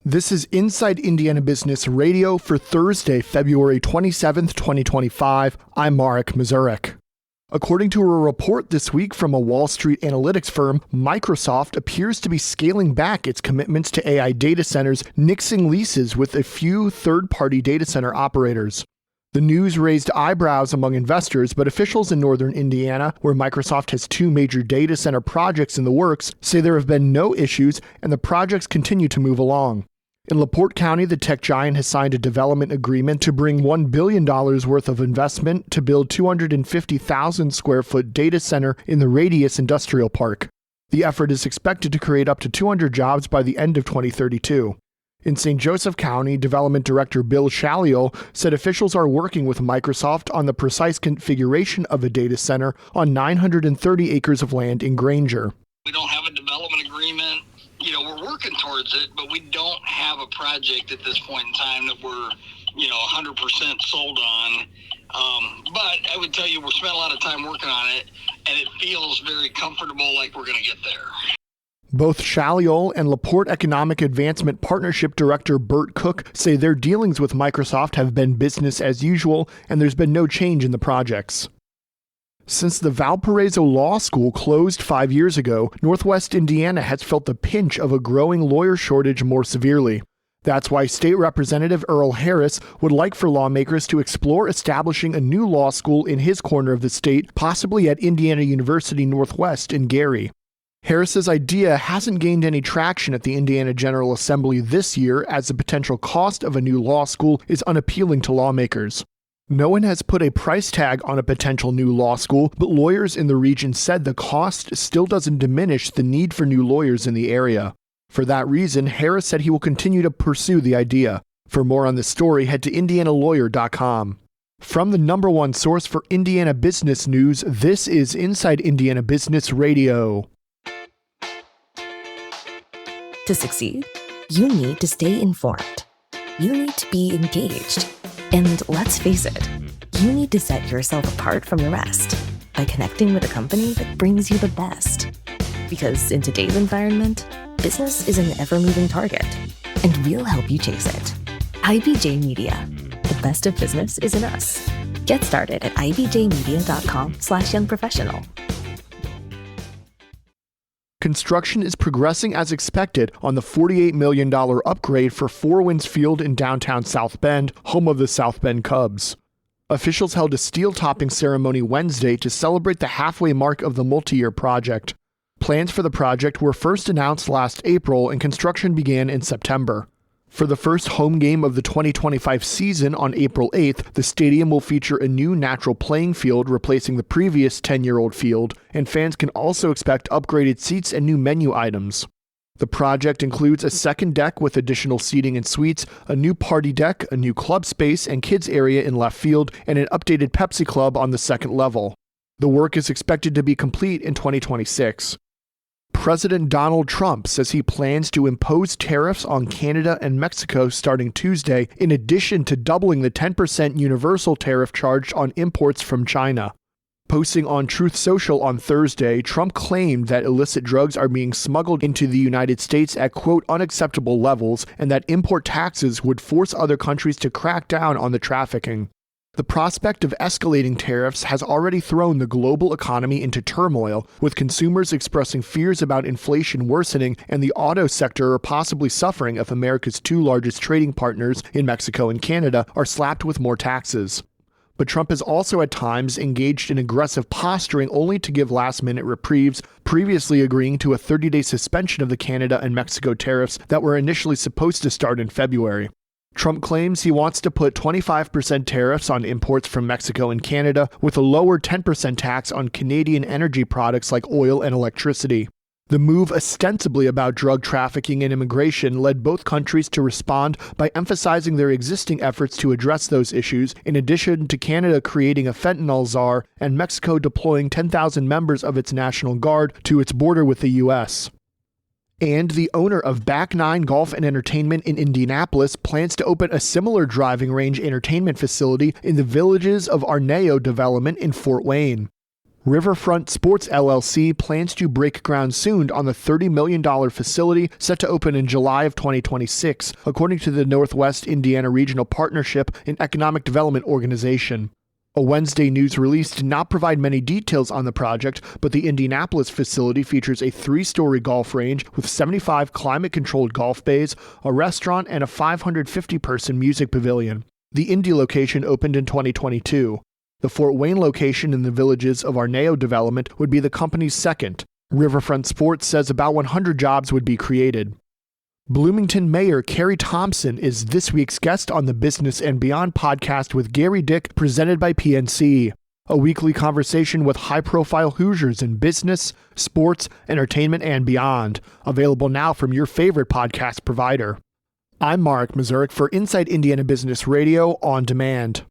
This is Inside Indiana Business Radio for Thursday, February 27th, 2025. I'm Marek Mazurek. According to a report this week from a Wall Street analytics firm, Microsoft appears to be scaling back its commitments to AI data centers, nixing leases with a few third-party data center operators. The news raised eyebrows among investors, but officials in northern Indiana, where Microsoft has two major data center projects in the works, say there have been no issues and the projects continue to move along. In LaPorte County, the tech giant has signed a development agreement to bring $1 billion worth of investment to build 250,000 square foot data center in the Radius Industrial Park. The effort is expected to create up to 200 jobs by the end of 2032. In St. Joseph County, Development Director Bill Shalliol said officials are working with Microsoft on the precise configuration of a data center on 930 acres of land in Granger. We don't have a development agreement. We're working towards it, but we don't have a project at this point in time that we're, 100% sold on. But I would tell you, we spent a lot of time working on it, and it feels very comfortable, like we're going to get there. Both Shalliol and LaPorte Economic Advancement Partnership Director Bert Cook say their dealings with Microsoft have been business as usual, and there's been no change in the projects. Since the Valparaiso Law School closed 5 years ago, Northwest Indiana has felt the pinch of a growing lawyer shortage more severely. That's why State Representative Earl Harris would like for lawmakers to explore establishing a new law school in his corner of the state, possibly at Indiana University Northwest in Gary. Harris's idea hasn't gained any traction at the Indiana General Assembly this year, as the potential cost of a new law school is unappealing to lawmakers. No one has put a price tag on a potential new law school, but lawyers in the region said the cost still doesn't diminish the need for new lawyers in the area. For that reason, Harris said he will continue to pursue the idea. For more on this story, head to indianalawyer.com. From the number one source for Indiana business news, this is Inside Indiana Business Radio. To succeed, you need to stay informed. You need to be engaged. And let's face it, you need to set yourself apart from the rest by connecting with a company that brings you the best. Because in today's environment, business is an ever-moving target, and we'll help you chase it. IBJ Media. The best of business is in us. Get started at ibjmedia.com/youngprofessional. Construction is progressing as expected on the $48 million upgrade for Four Winds Field in downtown South Bend, home of the South Bend Cubs. Officials held a steel topping ceremony Wednesday to celebrate the halfway mark of the multi-year project. Plans for the project were first announced last April and construction began in September. For the first home game of the 2025 season on April 8th, the stadium will feature a new natural playing field replacing the previous 10-year-old field, and fans can also expect upgraded seats and new menu items. The project includes a second deck with additional seating and suites, a new party deck, a new club space and kids area in left field, and an updated Pepsi Club on the second level. The work is expected to be complete in 2026. President Donald Trump says he plans to impose tariffs on Canada and Mexico starting Tuesday, in addition to doubling the 10% universal tariff charged on imports from China. Posting on Truth Social on Thursday, Trump claimed that illicit drugs are being smuggled into the United States at, quote, unacceptable levels, and that import taxes would force other countries to crack down on the trafficking. The prospect of escalating tariffs has already thrown the global economy into turmoil, with consumers expressing fears about inflation worsening and the auto sector possibly suffering if America's two largest trading partners in Mexico and Canada are slapped with more taxes. But Trump has also at times engaged in aggressive posturing only to give last-minute reprieves, previously agreeing to a 30-day suspension of the Canada and Mexico tariffs that were initially supposed to start in February. Trump claims he wants to put 25% tariffs on imports from Mexico and Canada, with a lower 10% tax on Canadian energy products like oil and electricity. The move, ostensibly about drug trafficking and immigration, led both countries to respond by emphasizing their existing efforts to address those issues, in addition to Canada creating a fentanyl czar and Mexico deploying 10,000 members of its National Guard to its border with the U.S. And the owner of Back Nine Golf and Entertainment in Indianapolis plans to open a similar driving range entertainment facility in the Villages of Arneo development in Fort Wayne. Riverfront Sports LLC plans to break ground soon on the $30 million facility set to open in July of 2026, according to the Northwest Indiana Regional Partnership and Economic Development Organization. A Wednesday news release did not provide many details on the project, but the Indianapolis facility features a 3-story golf range with 75 climate-controlled golf bays, a restaurant, and a 550-person music pavilion. The Indy location opened in 2022. The Fort Wayne location in the Villages of Arneo development would be the company's second. Riverfront Sports says about 100 jobs would be created. Bloomington Mayor Carrie Thompson is this week's guest on the Business and Beyond podcast with Gary Dick, presented by PNC. A weekly conversation with high-profile Hoosiers in business, sports, entertainment, and beyond. Available now from your favorite podcast provider. I'm Mark Mazurek for Inside Indiana Business Radio On Demand.